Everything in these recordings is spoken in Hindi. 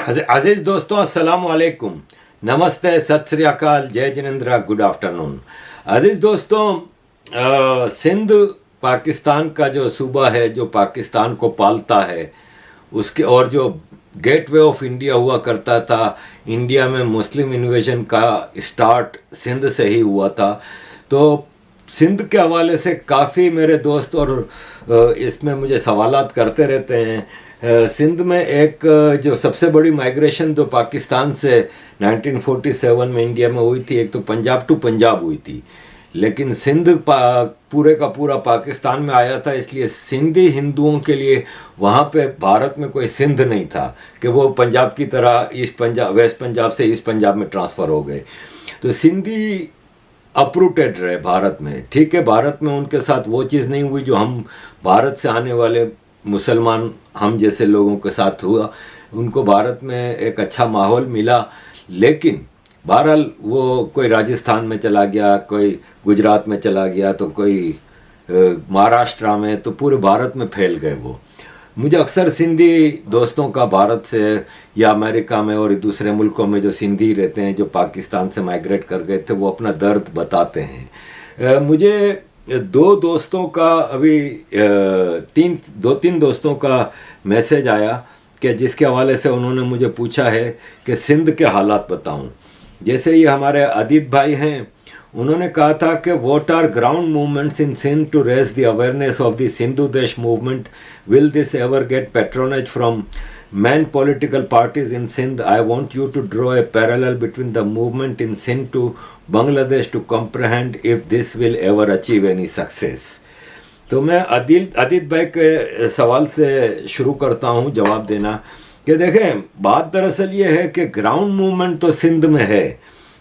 अजीज दोस्तों, अस्सलाम वालेकुम, नमस्ते, सत श्री अकाल, जय जिनेंद्र, गुड आफ्टरनून। अजीज दोस्तों, सिंध पाकिस्तान का जो सूबा है, जो पाकिस्तान को पालता है, उसके और जो गेटवे ऑफ इंडिया हुआ करता था, इंडिया में मुस्लिम इन्वेजन का स्टार्ट सिंध से ही हुआ था। तो सिंध के हवाले से काफ़ी मेरे दोस्त और इसमें मुझे सवालात करते रहते हैं। सिंध में एक जो सबसे बड़ी माइग्रेशन जो पाकिस्तान से 1947 में इंडिया में हुई थी, एक तो पंजाब टू पंजाब हुई थी, लेकिन सिंध पूरे का पूरा पाकिस्तान में आया था। इसलिए सिंधी हिंदुओं के लिए वहाँ पे भारत में कोई सिंध नहीं था कि वो पंजाब की तरह ईस्ट पंजाब, वेस्ट पंजाब से ईस्ट पंजाब में ट्रांसफ़र हो गए। तो सिंधी अपरूटेड रहे भारत में। ठीक है, भारत में उनके साथ वो चीज़ नहीं हुई जो हम भारत से आने वाले मुसलमान हम जैसे लोगों के साथ हुआ। उनको भारत में एक अच्छा माहौल मिला, लेकिन बहरहाल वो कोई राजस्थान में चला गया, कोई गुजरात में चला गया, तो कोई महाराष्ट्र में, तो पूरे भारत में फैल गए वो। मुझे अक्सर सिंधी दोस्तों का भारत से या अमेरिका में और दूसरे मुल्कों में जो सिंधी रहते हैं, जो पाकिस्तान से माइग्रेट कर गए थे, वो अपना दर्द बताते हैं। मुझे दो दोस्तों का अभी दो तीन दोस्तों का मैसेज आया कि जिसके हवाले से उन्होंने मुझे पूछा है कि सिंध के हालात बताऊं। जैसे ये हमारे आदित भाई हैं, उन्होंने कहा था कि what are ground movements in Sindh to raise the awareness of the Sindhu Desh movement, will this ever get patronage from main political parties in Sindh? I want you to draw a parallel between the movement in Sindh to Bangladesh to comprehend if this will ever achieve any success. तो मैं आदित भाई के सवाल से शुरू करता हूँ जवाब देना कि देखें, बात दरअसल ये है कि ग्राउंड मूवमेंट तो सिंध में है।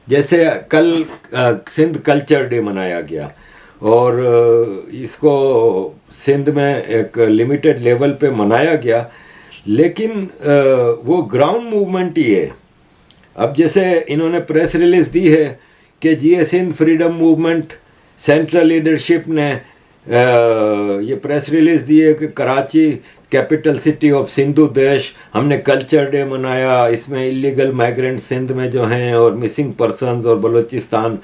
जैसे कल सिंध कल्चर डे मनाया गया और इसको सिंध में एक लिमिटेड लेवल पे मनाया गया, लेकिन वो ग्राउंड मूवमेंट ही है। अब जैसे इन्होंने प्रेस रिलीज़ दी है कि GA Sindh freedom movement central leadership ने ये प्रेस रिलीज़ दी है कि Karachi capital city of Sindhu Desh, हमने कल्चर डे मनाया, इसमें इलीगल माइग्रेंट सिंध में जो हैं और मिसिंग पर्सनस और बलूचिस्तान,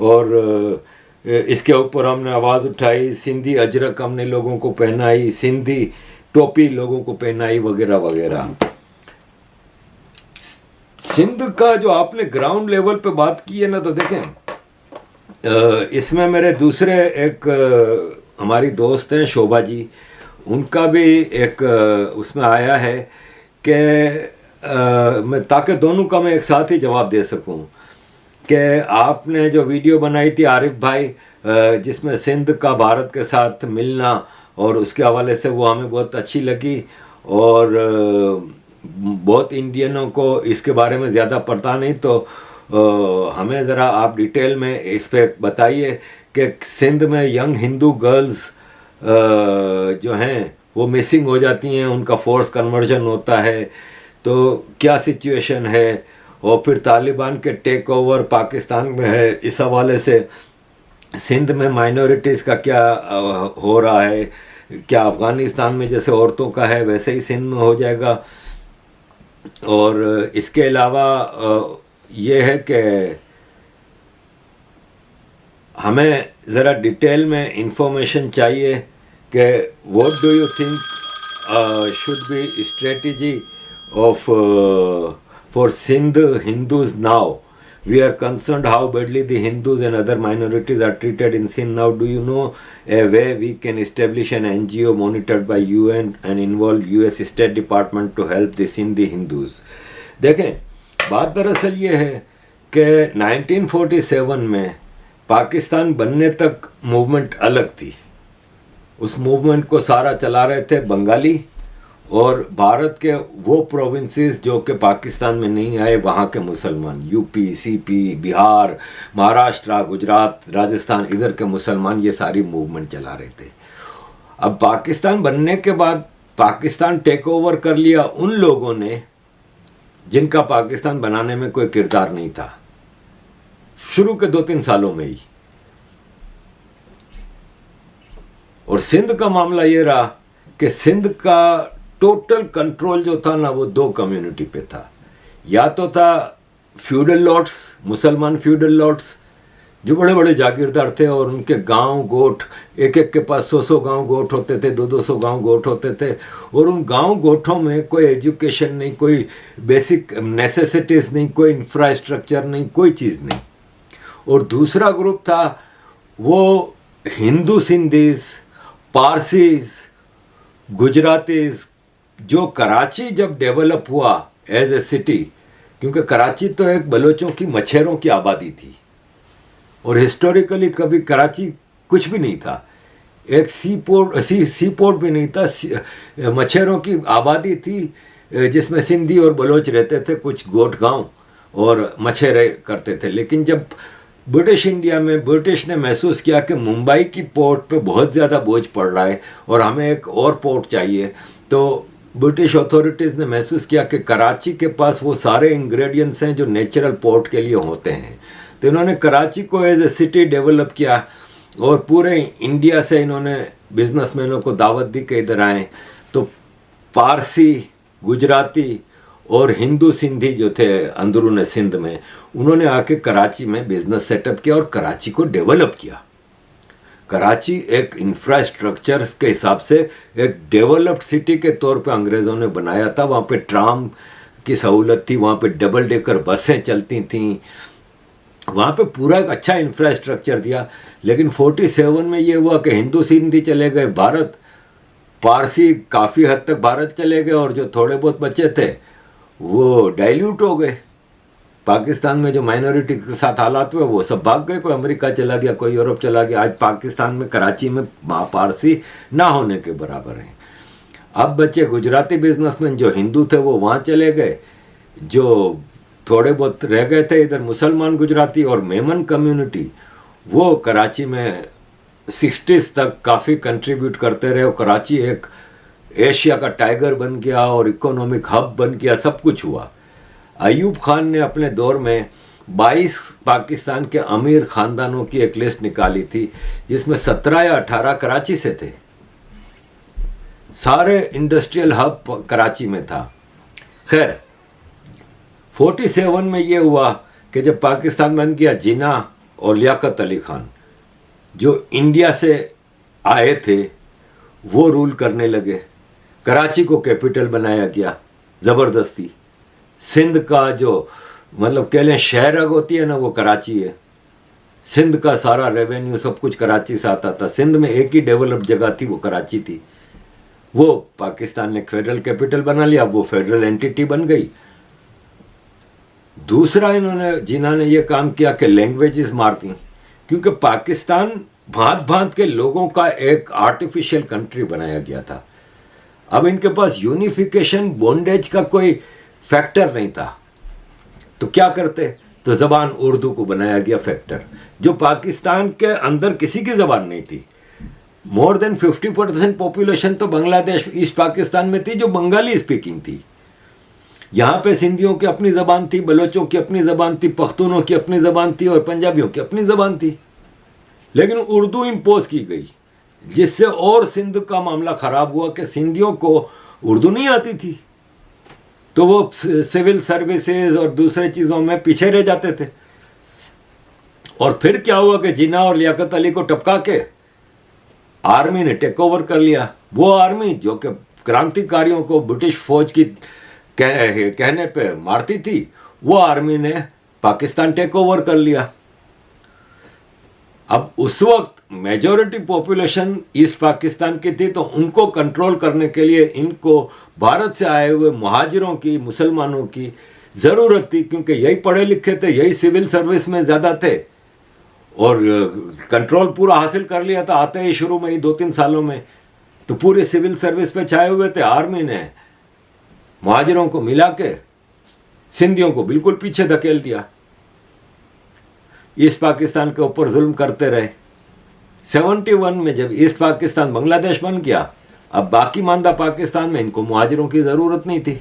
और इसके ऊपर हमने आवाज़ उठाई, सिंधी अजरक हमने लोगों को पहनाई, सिंधी टोपी लोगों को पहनाई, वगैरह वगैरह। सिंध का जो आपने ग्राउंड लेवल पे बात की है ना, तो देखें, इसमें मेरे दूसरे एक हमारी दोस्त हैं शोभा जी, उनका भी एक उसमें आया है कि मैं ताकि दोनों का मैं एक साथ ही जवाब दे सकूं कि आपने जो वीडियो बनाई थी आरिफ भाई, जिसमें सिंध का भारत के साथ मिलना और उसके हवाले से, वो हमें बहुत अच्छी लगी। और बहुत इंडियनों को इसके बारे में ज़्यादा पता नहीं, तो हमें ज़रा आप डिटेल में इस पर बताइए कि सिंध में यंग हिंदू गर्ल्स जो हैं वो मिसिंग हो जाती हैं, उनका फोर्स कन्वर्जन होता है, तो क्या सिचुएशन है, और फिर तालिबान के टेक ओवर पाकिस्तान में है, इस हवाले से सिंध में माइनॉरिटीज़ का क्या हो रहा है, क्या अफ़गानिस्तान में जैसे औरतों का है वैसे ही सिंध में हो जाएगा। और इसके अलावा ये है कि हमें ज़रा डिटेल में इंफॉर्मेशन चाहिए कि what do you think should be strategy of for Sindh Hindus now. We are concerned how badly the Hindus and other minorities are treated in Sindh now. Do you know a way we can establish an NGO monitored by UN and involve US State Department to help the Sindhi Hindus? देखें, बात दरअसल ये है कि 1947 में पाकिस्तान बनने तक मूवमेंट अलग थी। उस मूवमेंट को सारा चला रहे थे बंगाली, और भारत के वो प्रोविंसेस जो कि पाकिस्तान में नहीं आए, वहाँ के मुसलमान, यूपी, सीपी, बिहार, महाराष्ट्र, गुजरात, राजस्थान, इधर के मुसलमान, ये सारी मूवमेंट चला रहे थे। अब पाकिस्तान बनने के बाद पाकिस्तान टेक ओवर कर लिया उन लोगों ने जिनका पाकिस्तान बनाने में कोई किरदार नहीं था, शुरू के 2-3 सालों में ही। और सिंध का मामला ये रहा कि सिंध का टोटल कंट्रोल जो था ना वो दो कम्युनिटी पे था। या तो था फ्यूडल लॉर्ड्स, मुसलमान फ्यूडल लॉर्ड्स जो बड़े बड़े जागीरदार थे और उनके गांव गोठ, एक एक के पास 100 गांव गोठ होते थे, 200 गांव गोठ होते थे, और उन गांव गोठों में कोई एजुकेशन नहीं, कोई बेसिक नेसेसिटीज़ नहीं, कोई इंफ्रास्ट्रक्चर नहीं, कोई चीज़ नहीं। और दूसरा ग्रुप था वो हिंदू सिंधीज, पारसीज, गुजरातीज, जो कराची जब डेवलप हुआ एज ए सिटी, क्योंकि कराची तो एक बलोचों की मच्छरों की आबादी थी और हिस्टोरिकली कभी कराची कुछ भी नहीं था, एक सी पोर्ट भी नहीं था, मच्छरों की आबादी थी जिसमें सिंधी और बलोच रहते थे, कुछ गोठ गांव और मच्छेरे करते थे। लेकिन जब ब्रिटिश इंडिया में ब्रिटिश ने महसूस किया कि मुंबई की पोर्ट पे बहुत ज़्यादा बोझ पड़ रहा है और हमें एक और पोर्ट चाहिए, तो ब्रिटिश अथॉरिटीज़ ने महसूस किया कि कराची के पास वो सारे इंग्रेडिएंट्स हैं जो नेचुरल पोर्ट के लिए होते हैं। तो इन्होंने कराची को एज ए सिटी डेवलप किया और पूरे इंडिया से इन्होंने बिजनेसमैनों को दावत दी कि इधर आएँ। तो पारसी, गुजराती और हिंदू सिंधी जो थे अंदरून सिंध में, उन्होंने आके कराची में बिजनेस सेटअप किया और कराची को डेवलप किया। कराची एक इंफ्रास्ट्रक्चर के हिसाब से एक डेवलप्ड सिटी के तौर पे अंग्रेज़ों ने बनाया था। वहाँ पे ट्राम की सहूलत थी, वहाँ पे डबल डेकर बसें चलती थीं, वहाँ पे पूरा एक अच्छा इंफ्रास्ट्रक्चर दिया। लेकिन 47 में ये हुआ कि हिंदू सिंधी चले गए भारत, पारसी काफ़ी हद तक भारत चले गए और जो थोड़े बहुत बचे थे वो डाइल्यूट हो गए। पाकिस्तान में जो माइनॉरिटी के साथ हालात हुए वो सब भाग गए, कोई अमेरिका चला गया, कोई यूरोप चला गया। आज पाकिस्तान में कराची में पारसी ना होने के बराबर हैं। अब बच्चे गुजराती बिजनेसमैन जो हिंदू थे वो वहाँ चले गए, जो थोड़े बहुत रह गए थे इधर मुसलमान गुजराती और मेमन कम्युनिटी, वो कराची में 60s तक काफ़ी कंट्रीब्यूट करते रहे और कराची एक एशिया का टाइगर बन गया और इकोनॉमिक हब बन गया, सब कुछ हुआ। अयूब खान ने अपने दौर में 22 पाकिस्तान के अमीर ख़ानदानों की एक लिस्ट निकाली थी जिसमें 17 या 18 कराची से थे। सारे इंडस्ट्रियल हब कराची में था। खैर 47 में ये हुआ कि जब पाकिस्तान बन गया, जिन्ना और लियाकत अली खान जो इंडिया से आए थे वो रूल करने लगे। कराची को कैपिटल बनाया गया ज़बरदस्ती। सिंध का जो मतलब कह लें शहर अग होती है ना, वो कराची है। सिंध का सारा रेवेन्यू सब कुछ कराची से आता था। सिंध में एक ही डेवलप्ड जगह थी, वो कराची थी। वो पाकिस्तान ने फेडरल कैपिटल बना लिया, वो फेडरल एंटिटी बन गई। दूसरा इन्होंने जिन्होंने ने ये काम किया कि लैंग्वेजेस मार दी, क्योंकि पाकिस्तान भांत भांत के लोगों का एक आर्टिफिशियल कंट्री बनाया गया था। अब इनके पास यूनिफिकेशन बॉन्डेज का कोई फैक्टर नहीं था, तो क्या करते? तो ज़बान उर्दू को बनाया गया फैक्टर, जो पाकिस्तान के अंदर किसी की ज़बान नहीं थी। मोर देन 50% पॉपुलेशन तो बांग्लादेश, ईस्ट पाकिस्तान में थी जो बंगाली स्पीकिंग थी। यहाँ पे सिंधियों की अपनी ज़बान थी, बलोचों की अपनी ज़बान थी, पख्तूनों की अपनी ज़बान थी और पंजाबियों की अपनी ज़बान थी। लेकिन उर्दू इम्पोज की गई, जिससे और सिंध का मामला ख़राब हुआ कि सिंधियों को उर्दू नहीं आती थी, तो वो सिविल सर्विसेज और दूसरे चीज़ों में पीछे रह जाते थे। और फिर क्या हुआ कि जिन्ना और लियाकत अली को टपका के आर्मी ने टेक ओवर कर लिया। वो आर्मी जो कि क्रांतिकारियों को ब्रिटिश फौज की कहने पे मारती थी, वो आर्मी ने पाकिस्तान टेक ओवर कर लिया। अब उस वक्त मेजॉरिटी पॉपुलेशन ईस्ट पाकिस्तान की थी, तो उनको कंट्रोल करने के लिए इनको भारत से आए हुए मुहाजिरों की, मुसलमानों की ज़रूरत थी, क्योंकि यही पढ़े लिखे थे, यही सिविल सर्विस में ज़्यादा थे और कंट्रोल पूरा हासिल कर लिया था आते ही शुरू में ही 2-3 सालों में। तो पूरे सिविल सर्विस पे छाए हुए थे। आर्मी ने मुहाजिरों को मिला के सिंधियों को बिल्कुल पीछे धकेल दिया, ईस्ट पाकिस्तान के ऊपर जुल्म करते रहे। 71 में जब ईस्ट पाकिस्तान बांग्लादेश बन गया, अब बाकी मानदा पाकिस्तान में इनको मुहाजिरों की ज़रूरत नहीं थी।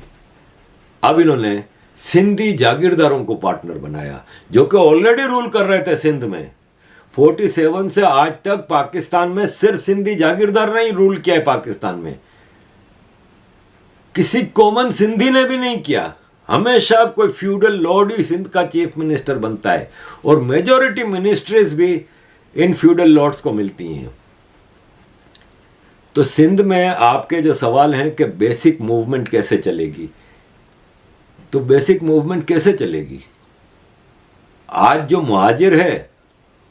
अब इन्होंने सिंधी जागीरदारों को पार्टनर बनाया जो कि ऑलरेडी रूल कर रहे थे सिंध में। 47 से आज तक पाकिस्तान में सिर्फ सिंधी जागीरदार नहीं रूल किया है पाकिस्तान में। किसी कॉमन सिंधी ने भी नहीं किया। हमेशा कोई फ्यूडल लॉर्ड ही सिंध का चीफ मिनिस्टर बनता है और मेजॉरिटी मिनिस्ट्रीज भी इन फ्यूडल लॉर्ड्स को मिलती हैं। तो सिंध में आपके जो सवाल हैं कि बेसिक मूवमेंट कैसे चलेगी, तो बेसिक मूवमेंट कैसे चलेगी? आज जो मुहाजिर है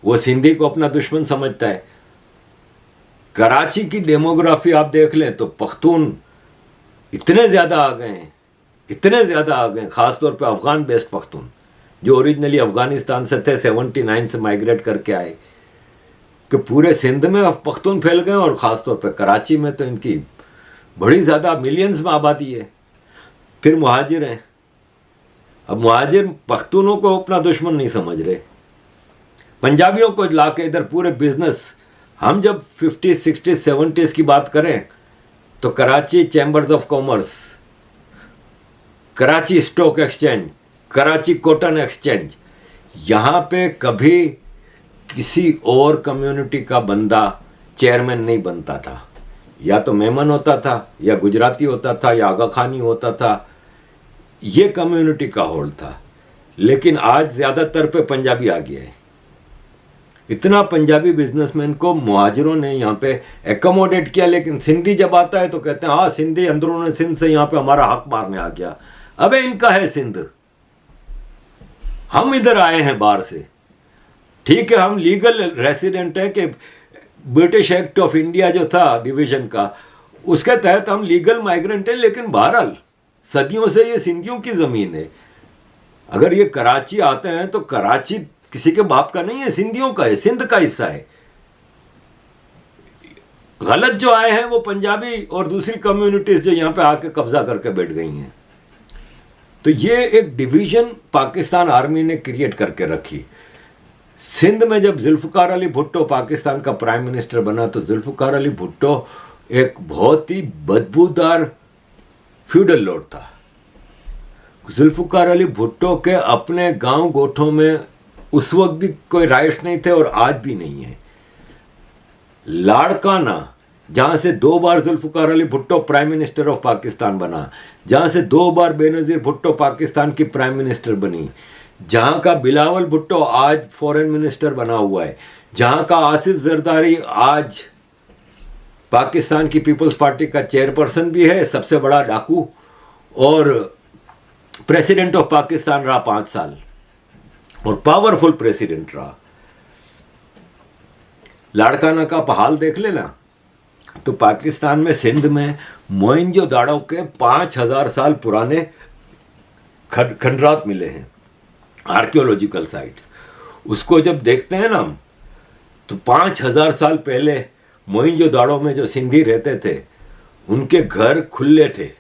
वो सिंधी को अपना दुश्मन समझता है। कराची की डेमोग्राफी आप देख लें तो पख्तून इतने ज़्यादा आ गए हैं, इतने ज़्यादा आ गए, ख़ासतौर पे अफ़गान बेस्ड पख्तून जो ओरिजिनली अफ़गानिस्तान से थे, 79 से माइग्रेट करके आए, कि पूरे सिंध में अब पख्तून फैल गए और ख़ासतौर पे कराची में तो इनकी बड़ी ज़्यादा मिलियंस में आबादी है। फिर मुहाजिर हैं। अब मुहाजिर पख्तूनों को अपना दुश्मन नहीं समझ रहे, पंजाबियों को ला के इधर पूरे बिजनेस। हम जब 50, 60, 70s की बात करें तो Karachi chambers of commerce, Karachi stock exchange, Karachi cotton exchange, यहाँ पे कभी किसी और कम्युनिटी का बंदा चेयरमैन नहीं बनता था। या तो मेमन होता था, या गुजराती होता था, या आगा खानी होता था। ये कम्युनिटी का होल्ड था। लेकिन आज ज़्यादातर पे पंजाबी आ गया है। इतना पंजाबी बिजनेसमैन को मुहाजिरों ने यहाँ पे एकोमोडेट किया। लेकिन सिंधी जब आता है तो कहते हैं हाँ सिंधी अंदरूनी सिंध से यहाँ पे हमारा हक मारने आ गया। अबे इनका है सिंध, हम इधर आए हैं बाहर से। ठीक है, हम लीगल रेसिडेंट हैं कि ब्रिटिश एक्ट ऑफ इंडिया जो था डिवीजन का, उसके तहत हम लीगल माइग्रेंट हैं। लेकिन बहरहाल सदियों से ये सिंधियों की ज़मीन है। अगर ये कराची आते हैं तो कराची किसी के बाप का नहीं है, सिंधियों का है, सिंध का हिस्सा है। गलत जो आए हैं वो पंजाबी और दूसरी कम्युनिटीज जो यहाँ पे आके कब्जा करके बैठ गई हैं। तो ये एक डिवीजन पाकिस्तान आर्मी ने क्रिएट करके रखी। सिंध में जब जुल्फ़िकार अली भुट्टो पाकिस्तान का प्राइम मिनिस्टर बना तो जुल्फ़िकार अली भुट्टो एक बहुत ही बदबूदार फ्यूडल लॉर्ड था। जुल्फ़िकार अली भुट्टो के अपने गांव गोठों में उस वक्त भी कोई राइट्स नहीं थे और आज भी नहीं है। लाड़काना, जहां से 2 बार Zulfikar Ali Bhutto prime minister of Pakistan बना, जहां से 2 बार बेनज़ीर भुट्टो पाकिस्तान की प्राइम मिनिस्टर बनी, जहां का बिलावल भुट्टो आज फॉरेन मिनिस्टर बना हुआ है, जहां का आसिफ जरदारी आज पाकिस्तान की पीपल्स पार्टी का चेयरपर्सन भी है, सबसे बड़ा डाकू, और प्रेसिडेंट ऑफ पाकिस्तान रहा 5 साल और पावरफुल प्रेसिडेंट रहा। लाड़काना का हाल देख लेना तो पाकिस्तान में सिंध में मोइंजोदाड़ो के 5000 साल पुराने खंडरात मिले हैं, आर्कियोलॉजिकल साइट्स। उसको जब देखते हैं ना तो 5000 साल पहले मोइंजोदाड़ो में जो सिंधी रहते थे उनके घर खुले थे,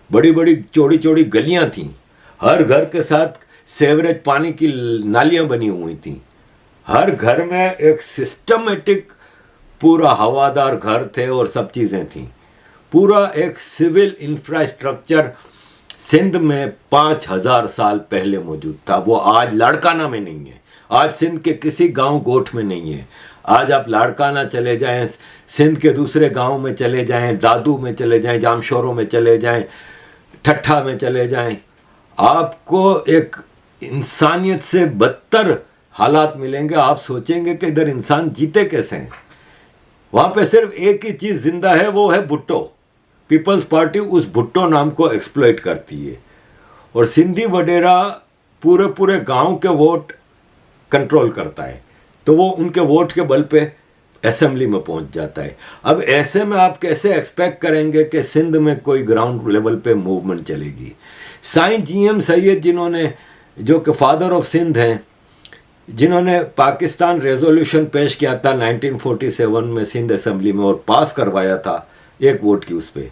बड़ी बड़ी चौड़ी चौड़ी गलियां थीं, हर घर के साथ सेवरेज पानी की नालियां बनी हुई थीं, हर घर में एक सिस्टमेटिक पूरा हवादार घर थे और सब चीज़ें थीं। पूरा एक सिविल इंफ्रास्ट्रक्चर सिंध में 5000 साल पहले मौजूद था। वो आज लाड़काना में नहीं है, आज सिंध के किसी गांव गोठ में नहीं है। आज आप लाड़काना चले जाएं, सिंध के दूसरे गांव में चले जाएं, दादू में चले जाएं, जामशोरों में चले जाएं, ठट्ठा में चले जाएं, आपको एक इंसानियत से बदतर हालात मिलेंगे। आप सोचेंगे कि इधर इंसान जीते कैसे हैं। वहाँ पे सिर्फ एक ही चीज़ जिंदा है, वो है भुट्टो। पीपल्स पार्टी उस भुट्टो नाम को एक्सप्लॉइट करती है और सिंधी वडेरा पूरे पूरे गांव के वोट कंट्रोल करता है, तो वो उनके वोट के बल पे असेंबली में पहुंच जाता है। अब ऐसे में आप कैसे एक्सपेक्ट करेंगे कि सिंध में कोई ग्राउंड लेवल पे मूवमेंट चलेगी। साईं GM सैयद, जिन्होंने जो कि फादर ऑफ सिंध हैं, जिन्होंने पाकिस्तान रेजोल्यूशन पेश किया था 1947 में सिंध असेंबली में और पास करवाया था एक वोट की उस पर,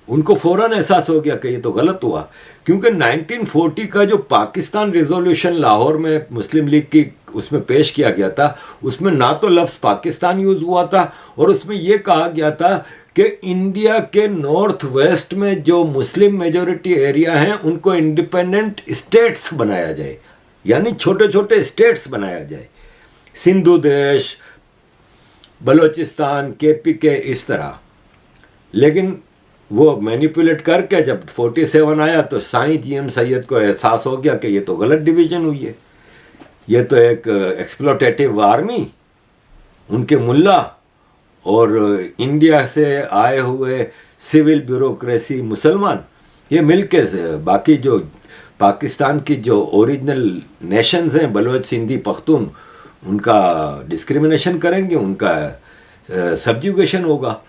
उनको फौरन एहसास हो गया कि ये तो गलत हुआ, क्योंकि 1940 का जो पाकिस्तान रेजोल्यूशन लाहौर में मुस्लिम लीग की उसमें पेश किया गया था, उसमें ना तो लफ्ज़ पाकिस्तान यूज़ हुआ था और उसमें ये कहा गया था कि इंडिया के नॉर्थ वेस्ट में जो मुस्लिम मेजॉरिटी एरिया हैं उनको इंडिपेंडेंट स्टेट्स बनाया जाए, यानी छोटे छोटे स्टेट्स बनाया जाए, सिंधु देश, बलोचिस्तान, KPK, इस तरह। लेकिन वो मैनिपुलेट करके जब 47 आया तो साईं जीएम सैयद को एहसास हो गया कि ये तो गलत डिवीजन हुई है, ये तो एक एक्सप्लोटेटिव आर्मी, उनके मुल्ला और इंडिया से आए हुए सिविल ब्यूरोक्रेसी मुसलमान, ये मिलके बाकी जो पाकिस्तान की जो ओरिजिनल नेशंस हैं बलोच सिंधी पख्तून, उनका डिस्क्रिमिनेशन करेंगे, उनका सब्जुगेशन होगा।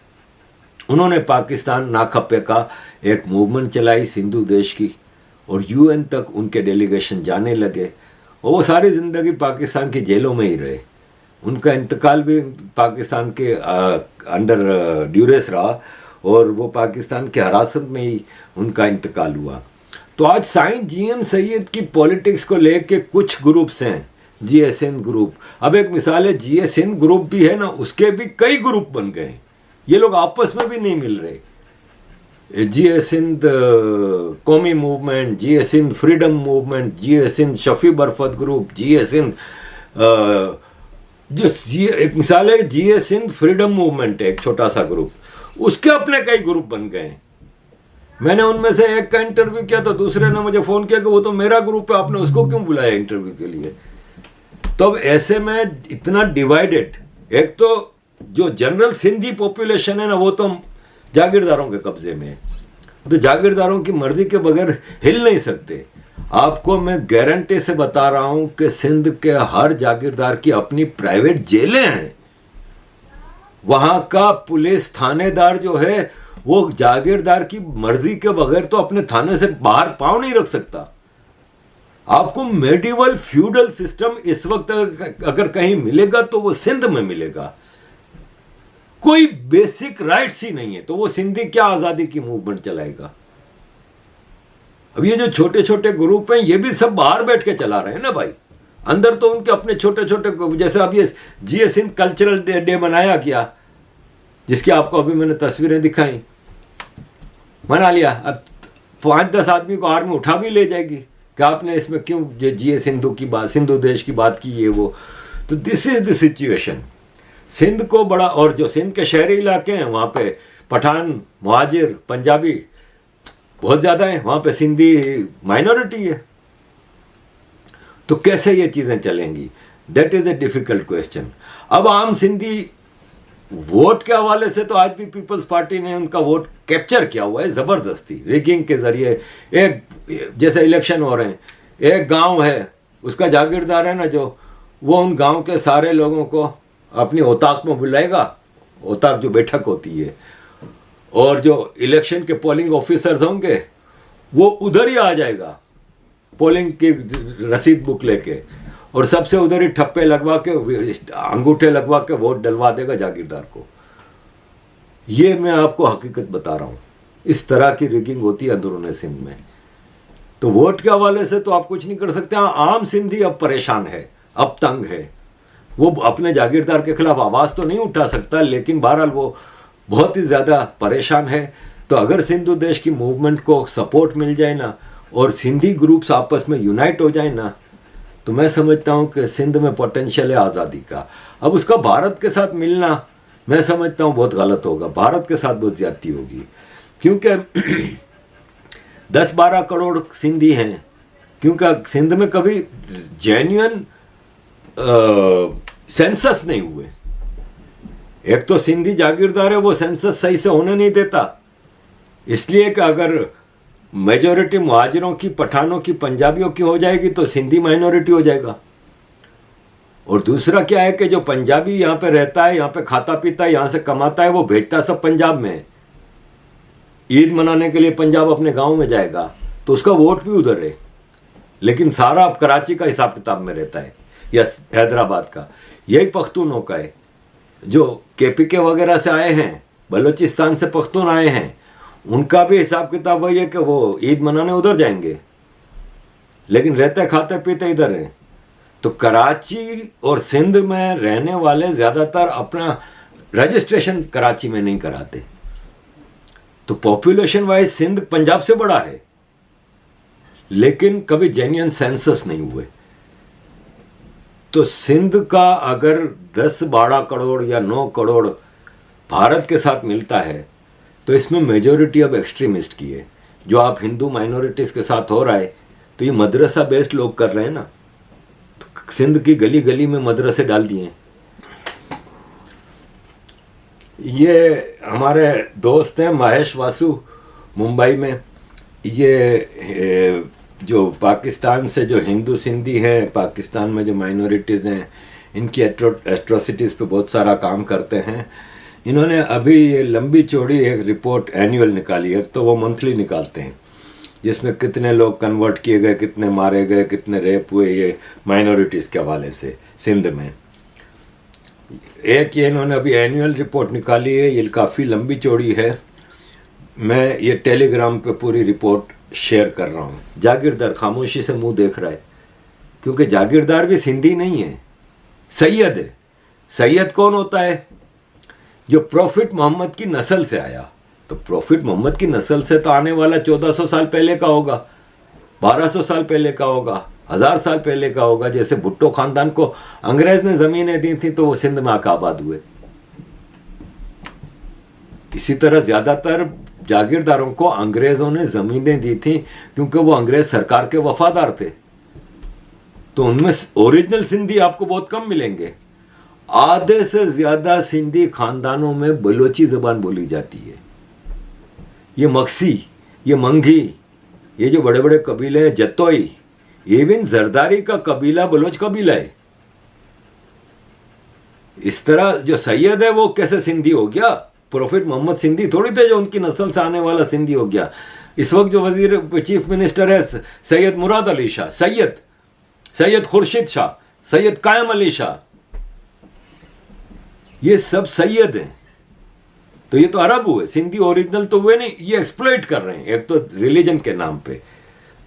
उन्होंने पाकिस्तान ना खप्पे का एक मूवमेंट चलाई सिंधु देश की, और यूएन तक उनके डेलीगेशन जाने लगे, और वो सारी ज़िंदगी पाकिस्तान की जेलों में ही रहे। उनका इंतकाल भी पाकिस्तान के अंडर ड्यूरेस रहा, और वो पाकिस्तान के हिरासत में ही उनका इंतकाल हुआ। तो आज साईं जीएम सैयद की पॉलिटिक्स को लेके कुछ ग्रुप्स हैं, जीएस हिंद ग्रुप। अब एक मिसाल है, जीएस हिंद ग्रुप भी है ना, उसके भी कई ग्रुप बन गए, ये लोग आपस में भी नहीं मिल रहे। Jeay Sindh Qaumi movement, Jeay Sindh freedom movement, Jeay Sindh Shafi Burfat group, Jeay Sindh एक मिसाल है, जीएस हिंद फ्रीडम मूवमेंट है एक छोटा सा ग्रुप, उसके अपने कई ग्रुप बन गए। मैंने उनमें से एक का इंटरव्यू किया तो दूसरे ने मुझे फोन किया कि वो तो मेरा ग्रुप है, आपने उसको क्यों बुलाया इंटरव्यू के लिए। तो अब ऐसे में इतना डिवाइडेड, एक तो जो जनरल सिंधी पॉपुलेशन है ना, वो तो जागीरदारों के कब्जे में है, तो जागीरदारों की मर्जी के बगैर हिल नहीं सकते। आपको मैं गारंटी से बता रहा हूं कि सिंध के हर जागीरदार की अपनी प्राइवेट जेलें हैं। वहां का पुलिस थानेदार जो है वो जागीरदार की मर्जी के बगैर तो अपने थाने से बाहर पांव नहीं रख सकता। आपको मेडिवल फ्यूडल सिस्टम इस वक्त अगर कहीं मिलेगा तो वो सिंध में मिलेगा। कोई बेसिक राइट्स ही नहीं है, तो वो सिंधी क्या आजादी की मूवमेंट चलाएगा। अब ये जो छोटे छोटे ग्रुप हैं ये भी सब बाहर बैठ के चला रहे हैं ना भाई, अंदर तो उनके अपने छोटे छोटे, जैसे अब ये जीएस हिंद कल्चरल डे मनाया किया, जिसकी आपको अभी मैंने तस्वीरें दिखाई, मना लिया। अब 5-10 आदमी को आर्मी उठा भी ले जाएगी कि आपने इसमें क्यों जीएस सिंधु की बात, सिंधु देश की बात की, ये वो। तो this is the situation. Sindh को बड़ा, और जो सिंध के शहरी इलाके हैं वहाँ पे पठान, मुहाजिर, पंजाबी बहुत ज़्यादा है, वहाँ पे सिंधी माइनॉरिटी है। तो कैसे ये चीज़ें चलेंगी, that is a difficult question. अब आम सिंधी वोट के हवाले से तो आज भी पीपल्स पार्टी ने उनका वोट कैप्चर किया हुआ है ज़बरदस्ती, रिगिंग के ज़रिए। एक जैसे इलेक्शन हो रहे हैं, एक गांव है उसका जागीरदार है ना जो, वो उन गांव के सारे लोगों को अपनी औताक में बुलाएगा, औताक जो बैठक होती है, और जो इलेक्शन के पोलिंग ऑफिसर्स होंगे वो उधर ही आ जाएगा पोलिंग की रसीद बुक लेके, और सबसे उधर ही ठप्पे लगवा के, अंगूठे लगवा के वोट डलवा देगा जागीरदार को। ये मैं आपको हकीकत बता रहा हूँ, इस तरह की रिगिंग होती है अंदरूनी सिंध में। तो वोट के हवाले से तो आप कुछ नहीं कर सकते। आम सिंधी अब परेशान है, अब तंग है, वो अपने जागीरदार के खिलाफ आवाज़ तो नहीं उठा सकता, लेकिन बहरहाल वो बहुत ही ज़्यादा परेशान है। तो अगर सिंधु देश की मूवमेंट को सपोर्ट मिल जाए ना, और सिंधी ग्रुप्स आपस में यूनाइट हो जाए ना, तो मैं समझता हूँ कि सिंध में पोटेंशियल है आज़ादी का। अब उसका भारत के साथ मिलना मैं समझता हूँ बहुत गलत होगा, भारत के साथ बहुत ज़्यादती होगी, क्योंकि 10-12 करोड़ सिंधी हैं, क्योंकि सिंध में कभी जेन्युइन सेंसस नहीं हुए। एक तो सिंधी जागीरदार है, वो सेंसस सही से होने नहीं देता, इसलिए कि अगर मेजॉरिटी मुहाजिरों की, पठानों की, पंजाबियों की हो जाएगी तो सिंधी माइनॉरिटी हो जाएगा। और दूसरा क्या है कि जो पंजाबी यहाँ पे रहता है, यहाँ पे खाता पीता है, यहाँ से कमाता है, वो भेजता सब पंजाब में है। ईद मनाने के लिए पंजाब अपने गांव में जाएगा तो उसका वोट भी उधर है, लेकिन सारा अब कराची का हिसाब किताब में रहता है या हैदराबाद का। यही पख्तूनों का है, जो केपीके वगैरह से आए हैं, बलूचिस्तान से पख्तून आए हैं, उनका भी हिसाब किताब वही है कि वो ईद मनाने उधर जाएंगे, लेकिन रहते खाते पीते इधर हैं। तो कराची और सिंध में रहने वाले ज़्यादातर अपना रजिस्ट्रेशन कराची में नहीं कराते। तो पॉपुलेशन वाइज सिंध पंजाब से बड़ा है, लेकिन कभी जेन्युइन सेंसस नहीं हुए। तो सिंध का अगर 10-12 करोड़ या 9 करोड़ भारत के साथ मिलता है तो इसमें मेजोरिटी अब एक्सट्रीमिस्ट की है। जो आप हिंदू माइनॉरिटीज़ के साथ हो रहा है तो ये मदरसा बेस्ड लोग कर रहे हैं ना, तो सिंध की गली गली में मदरसे डाल दिए हैं। ये हमारे दोस्त हैं महेश वासु मुंबई में, ये जो पाकिस्तान से जो हिंदू सिंधी हैं, पाकिस्तान में जो माइनॉरिटीज़ हैं, इनकी एट्रोसिटीज़ पे बहुत सारा काम करते हैं। इन्होंने अभी ये लंबी चौड़ी एक रिपोर्ट एनुअल निकाली है, तो वो मंथली निकालते हैं, जिसमें कितने लोग कन्वर्ट किए गए, कितने मारे गए, कितने रेप हुए, ये माइनॉरिटीज़ के हवाले से सिंध में। एक ये इन्होंने अभी एनुअल रिपोर्ट निकाली है, ये काफ़ी लंबी चौड़ी है। मैं ये टेलीग्राम पे पूरी रिपोर्ट शेयर कर रहा हूँ। जागीरदार खामोशी से मुंह देख रहा है, क्योंकि जागीरदार भी सिंधी नहीं है, सैयद है। सैयद कौन होता है? जो प्रॉफिट मोहम्मद की नस्ल से आया। तो प्रॉफिट मोहम्मद की नस्ल से तो आने वाला 1400 साल पहले का होगा, 1200 साल पहले का होगा, 1000 साल पहले का होगा। जैसे भुट्टो खानदान को अंग्रेज ने जमीनें दी थी तो वो सिंध में आकर आबाद हुए। इसी तरह ज्यादातर जागीरदारों को अंग्रेजों ने जमीनें दी थी क्योंकि वो अंग्रेज सरकार के वफादार थे। तो उनमें ओरिजिनल सिंधी आपको बहुत कम मिलेंगे। आधे से ज्यादा सिंधी खानदानों में बलोची जबान बोली जाती है। ये मक्सी, ये मंगी, ये जो बड़े बड़े कबीले हैं, जतोई, इवन जरदारी का कबीला बलोच कबीला है। इस तरह जो सैयद है वो कैसे सिंधी हो गया? प्रॉफिट मोहम्मद सिंधी थोड़ी थे जो उनकी नस्ल से आने वाला सिंधी हो गया। इस वक्त जो वजीर चीफ मिनिस्टर है सैयद मुराद अली शाह, सैयद खुर्शीद शाह, सैयद कायम अली शाह, ये सब सैयद हैं। तो ये तो अरब हुए, सिंधी ओरिजिनल तो हुए नहीं। ये एक्सप्लॉइट कर रहे हैं एक तो रिलीजन के नाम पे।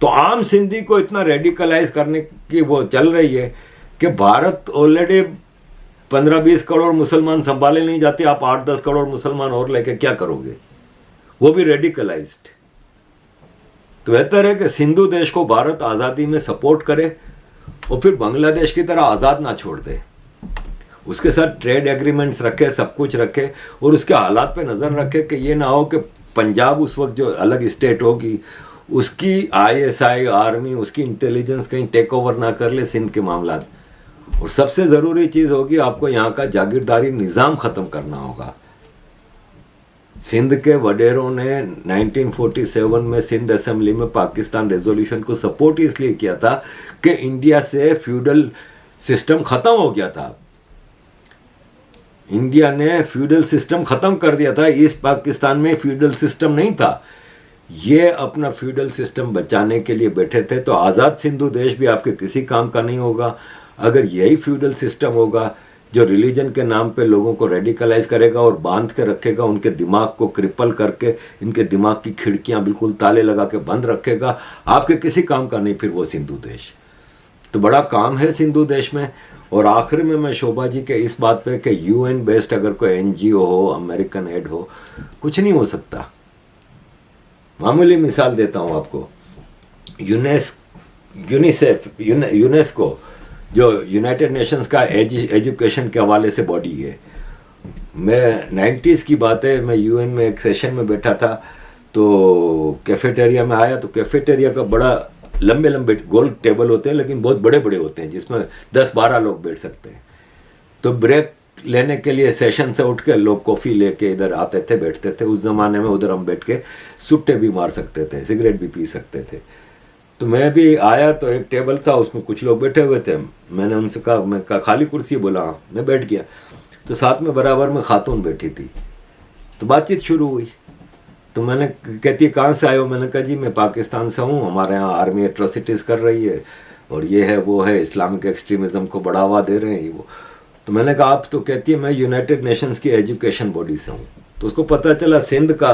तो आम सिंधी को इतना रेडिकलाइज करने की वो चल रही है कि भारत ऑलरेडी 15-20 करोड़ मुसलमान संभाले नहीं जाते, आप 8-10 करोड़ मुसलमान और लेके क्या करोगे? वो भी रेडिकलाइज्ड। तो बेहतर है कि सिंधु देश को भारत आज़ादी में सपोर्ट करे और फिर बांग्लादेश की तरह आज़ाद ना छोड़ दे। उसके साथ ट्रेड एग्रीमेंट्स रखे, सब कुछ रखे और उसके हालात पे नज़र रखे कि ये ना हो कि पंजाब उस वक्त जो अलग स्टेट होगी उसकी आईएसआई आर्मी, उसकी इंटेलिजेंस कहीं टेक ओवर ना कर ले सिंध के मामला। और सबसे ज़रूरी चीज़ होगी आपको यहाँ का जागीरदारी निज़ाम ख़त्म करना होगा। सिंध के वडेरों ने 1947 में सिंध असेंबली में पाकिस्तान रेजोल्यूशन को सपोर्ट इसलिए किया था कि इंडिया से फ्यूडल सिस्टम ख़त्म हो गया था। इंडिया ने फ्यूडल सिस्टम ख़त्म कर दिया था। ईस्ट पाकिस्तान में फ्यूडल सिस्टम नहीं था। ये अपना फ्यूडल सिस्टम बचाने के लिए बैठे थे। तो आज़ाद सिंधु देश भी आपके किसी काम का नहीं होगा अगर यही फ्यूडल सिस्टम होगा जो रिलीजन के नाम पे लोगों को रेडिकलाइज करेगा और बांध के रखेगा, उनके दिमाग को क्रिपल करके इनके दिमाग की खिड़कियां बिल्कुल ताले लगा के बंद रखेगा। आपके किसी काम का नहीं फिर वो सिंधु देश। तो बड़ा काम है सिंधु देश में। और आखिर में मैं शोभा जी के इस बात पे कि यूएन बेस्ड अगर कोई एनजीओ हो, अमेरिकन एड हो, कुछ नहीं हो सकता। मामूली मिसाल देता हूँ आपको। यूनेस्को जो यूनाइटेड नेशंस का एजुकेशन के हवाले से बॉडी है। मैं 90s की बात है, मैं यूएन में एक सेशन में बैठा था तो कैफेटेरिया में आया। तो कैफेटेरिया का बड़ा लंबे लंबे गोल टेबल होते हैं लेकिन बहुत बड़े बड़े होते हैं जिसमें 10-12 लोग बैठ सकते हैं। तो ब्रेक लेने के लिए सेशन से उठ के लोग कॉफ़ी लेके इधर आते थे, बैठते थे। उस ज़माने में उधर हम बैठ के सुट्टे भी मार सकते थे, सिगरेट भी पी सकते थे। तो मैं भी आया तो एक टेबल था, उसमें कुछ लोग बैठे हुए थे। मैंने उनसे कहा, मैं कहा खाली कुर्सी, बोला हाँ। मैं बैठ गया तो साथ में बराबर में खातून बैठी थी। तो बातचीत शुरू हुई। तो मैंने, कहती है कहाँ से आए हो? मैंने कहा जी मैं पाकिस्तान से हूँ, हमारे यहाँ आर्मी एट्रोसिटीज़ कर रही है और ये है वो है, इस्लामिक एक्सट्रीमिज़म को बढ़ावा दे रहे हैं ये वो। तो मैंने कहा आप? तो कहती है मैं यूनाइटेड नेशंस की एजुकेशन बॉडी से हूँ। तो उसको पता चला सिंध का।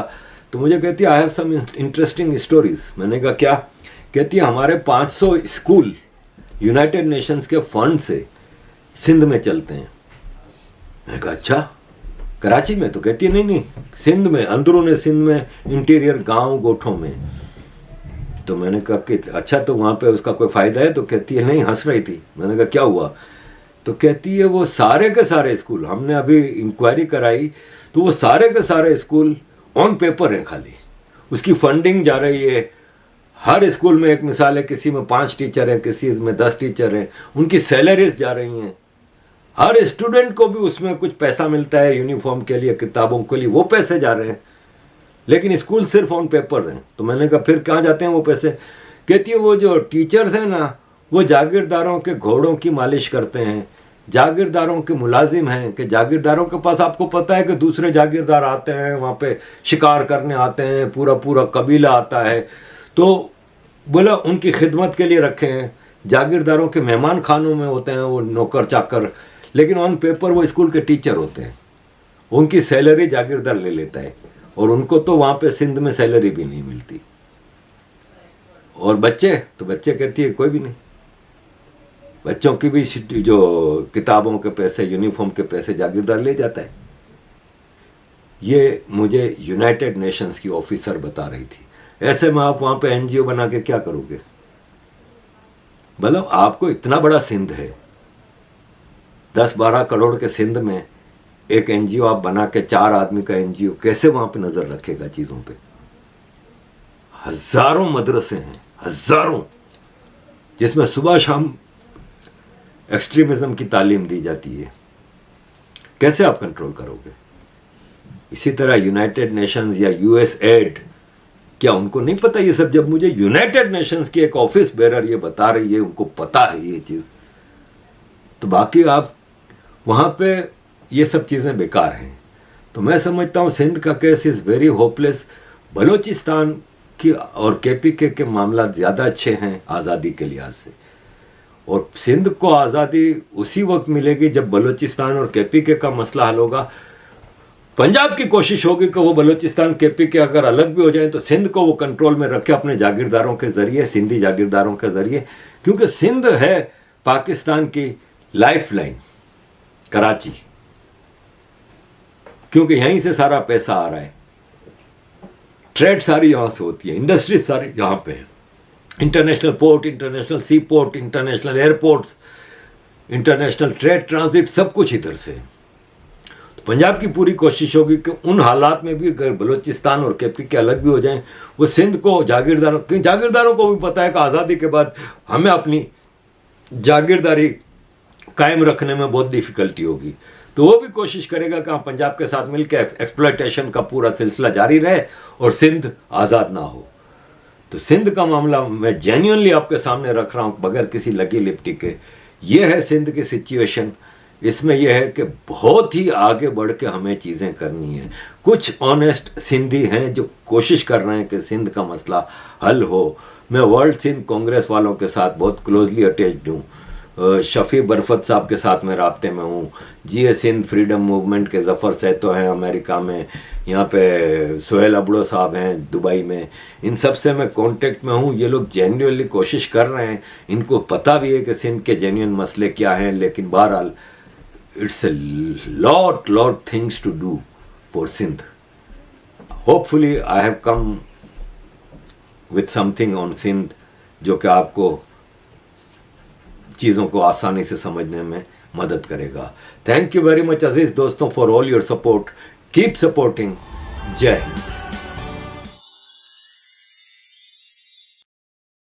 तो मुझे कहती है I have some interesting stories. मैंने कहा क्या? कहती है हमारे 500 स्कूल यूनाइटेड नेशंस के फंड से सिंध में चलते हैं। मैंने कहा अच्छा, कराची में? तो कहती है नहीं नहीं, सिंध में, अंदरूनी सिंध में, इंटीरियर गांव गोठों में। तो मैंने कहा कि अच्छा, तो वहाँ पे उसका कोई फ़ायदा है? तो कहती है नहीं, हंस रही थी। मैंने कहा क्या हुआ? तो कहती है वो सारे के सारे स्कूल, हमने अभी इंक्वायरी कराई तो वो सारे के सारे स्कूल ऑन पेपर हैं खाली, उसकी फंडिंग जा रही है। हर स्कूल में एक मिसाल है, किसी में 5 टीचर हैं, किसी में 10 टीचर हैं, उनकी सैलरीज जा रही हैं। हर स्टूडेंट को भी उसमें कुछ पैसा मिलता है यूनिफॉर्म के लिए, किताबों के लिए, वो पैसे जा रहे हैं, लेकिन स्कूल सिर्फ ऑन पेपर हैं। तो मैंने कहा फिर कहाँ जाते हैं वो पैसे? कहती है वो जो टीचर्स हैं ना, वो जागीरदारों के घोड़ों की मालिश करते हैं, जागीरदारों के मुलाजिम हैं, कि जागीरदारों के पास आपको पता है कि दूसरे जागीरदार आते हैं, वहाँ पे शिकार करने आते हैं, पूरा पूरा कबीला आता है, तो बोला उनकी खिदमत के लिए रखे हैं। जागीरदारों के मेहमान खानों में होते हैं वो नौकर चाकर, लेकिन ऑन पेपर वो स्कूल के टीचर होते हैं। उनकी सैलरी जागीरदार ले लेता है, और उनको तो वहाँ पे सिंध में सैलरी भी नहीं मिलती। और बच्चे तो बच्चे कहती है कोई भी नहीं, बच्चों की भी जो किताबों के पैसे, यूनिफॉर्म के पैसे जागीरदार ले जाता है। ये मुझे यूनाइटेड नेशंस की ऑफिसर बता रही थी। ऐसे में आप वहाँ पे एनजीओ बना के क्या करोगे? मतलब आपको इतना बड़ा सिंध है, 10-12 करोड़ के सिंध में एक एनजीओ आप बना के, 4 आदमी का एनजीओ, कैसे वहाँ पे नज़र रखेगा चीज़ों पे? हज़ारों मदरसे हैं, हज़ारों, जिसमें सुबह शाम एक्सट्रीमिज्म की तालीम दी जाती है। कैसे आप कंट्रोल करोगे? इसी तरह यूनाइटेड नेशंस या यूएसएड, क्या उनको नहीं पता ये सब? जब मुझे यूनाइटेड नेशंस की एक ऑफिस बेरर ये बता रही है, उनको पता है ये चीज़, तो बाकी आप वहाँ पे ये सब चीज़ें बेकार हैं। तो मैं समझता हूँ सिंध का case is very hopeless. Balochistan की और केपीके के मामला ज़्यादा अच्छे हैं आज़ादी के लिहाज से, और सिंध को आज़ादी उसी वक्त मिलेगी जब बलूचिस्तान और केपीके का मसला हल होगा। पंजाब की कोशिश होगी कि वो बलूचिस्तान केपीके अगर अलग भी हो जाए तो सिंध को वो कंट्रोल में रखे अपने जागीरदारों के ज़रिए, सिंधी जागीरदारों के ज़रिए, क्योंकि सिंध है पाकिस्तान की लाइफलाइन, कराची, क्योंकि यहीं से सारा पैसा आ रहा है, ट्रेड सारी यहाँ से होती है, इंडस्ट्रीज सारी यहाँ पे है, international port, international sea port, international airports, international trade transit, सब कुछ इधर से। तो पंजाब की पूरी कोशिश होगी कि उन हालात में भी अगर बलूचिस्तान और केपीके अलग भी हो जाएं, वो सिंध को जागीरदारों, क्योंकि जागीरदारों को भी पता है कि आज़ादी के बाद हमें अपनी जागीरदारी कायम रखने में बहुत डिफ़िकल्टी होगी, तो वो भी कोशिश करेगा कि हम पंजाब के साथ मिलकर एक्सप्लॉयटेशन का पूरा सिलसिला जारी रहे और सिंध आज़ाद ना हो। तो सिंध का मामला मैं जेन्युइनली आपके सामने रख रहा हूँ बगैर किसी लगी लिपटी के। ये है सिंध की सिचुएशन। इसमें यह है कि बहुत ही आगे बढ़ के हमें चीज़ें करनी है। कुछ ऑनेस्ट सिंधी हैं जो कोशिश कर रहे हैं कि सिंध का मसला हल हो। मैं वर्ल्ड सिंध कांग्रेस वालों के साथ बहुत क्लोजली अटैच्ड हूँ। शफ़ी बरफत साहब के साथ में राब्ते में हूँ। जी सिंध फ्रीडम मूवमेंट के ज़फ़र सैतो हैं अमेरिका में, यहाँ पे सोहेल अबड़ो साहब हैं दुबई में, इन सब से मैं कांटेक्ट में हूँ। ये लोग जेन्युइनली कोशिश कर रहे हैं, इनको पता भी है कि सिंध के जेन्युइन मसले क्या हैं, लेकिन बहरहाल it's a lot things to do for Sindh. Hopefully I have come with something on Sindh जो कि आपको चीज़ों को आसानी से समझने में मदद करेगा। थैंक यू वेरी मच अजीज़ दोस्तों for all your support. Keep supporting. जय हिंद।